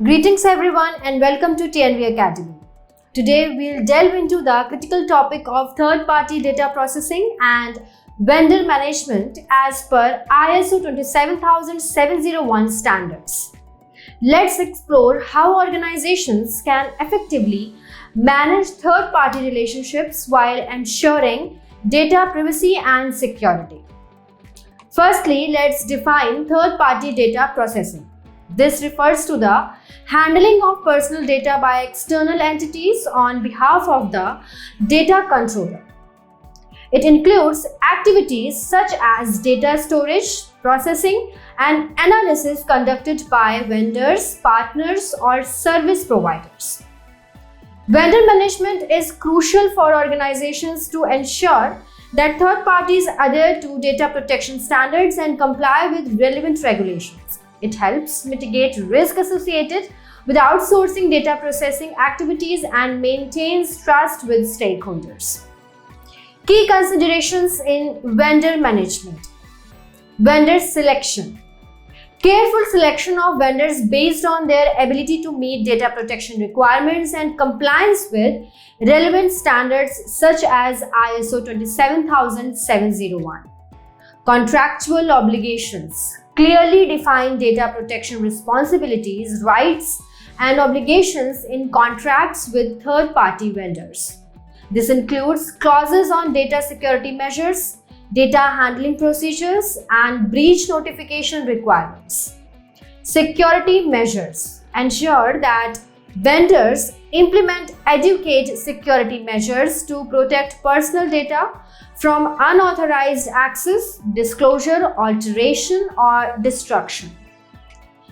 Greetings everyone and welcome to TNV Academy. Today we'll delve into the critical topic of third-party data processing and vendor management as per ISO 27701 standards. Let's explore how organizations can effectively manage third-party relationships while ensuring data privacy and security. Firstly, let's define third-party data processing. This refers to the handling of personal data by external entities on behalf of the data controller. It includes activities such as data storage, processing, and analysis conducted by vendors, partners, or service providers. Vendor management is crucial for organizations to ensure that third parties adhere to data protection standards and comply with relevant regulations. It helps mitigate risk associated with outsourcing data processing activities and maintains trust with stakeholders. Key considerations in vendor management. Vendor selection. Careful selection of vendors based on their ability to meet data protection requirements and compliance with relevant standards such as ISO 27701. Contractual obligations. Clearly define data protection responsibilities, rights, and obligations in contracts with third-party vendors. This includes clauses on data security measures, data handling procedures, and breach notification requirements. Security measures. Ensure that vendors implement adequate security measures to protect personal data from unauthorized access, disclosure, alteration, or destruction.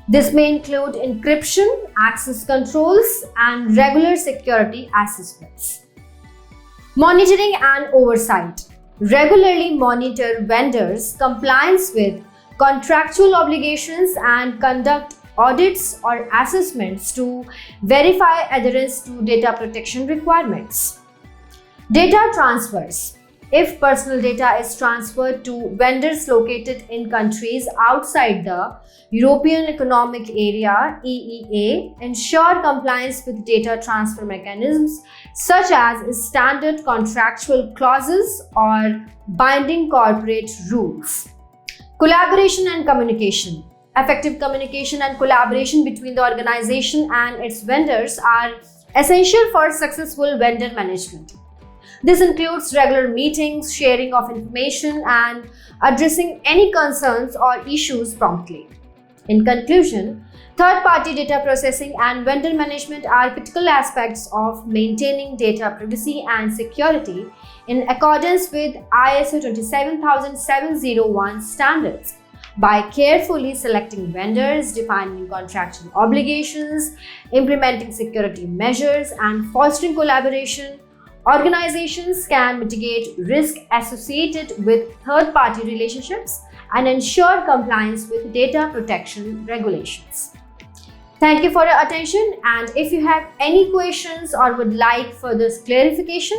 This may include encryption, access controls, and regular security assessments. Monitoring and oversight. Regularly monitor vendors' compliance with contractual obligations and conduct audits or assessments to verify adherence to data protection requirements. Data transfers. If personal data is transferred to vendors located in countries outside the European Economic Area (EEA), ensure compliance with data transfer mechanisms such as standard contractual clauses or binding corporate rules. Collaboration and communication. Effective communication and collaboration between the organization and its vendors are essential for successful vendor management. This includes regular meetings, sharing of information, and addressing any concerns or issues promptly. In conclusion, third-party data processing and vendor management are critical aspects of maintaining data privacy and security in accordance with ISO 27701 standards. By carefully selecting vendors, defining contractual obligations, implementing security measures, and fostering collaboration, organizations can mitigate risk associated with third-party relationships and ensure compliance with data protection regulations. Thank you for your attention, and if you have any questions or would like further clarification,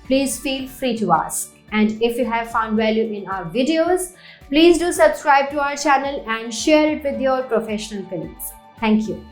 please feel free to ask. And if you have found value in our videos, please do subscribe to our channel and share it with your professional colleagues. Thank you.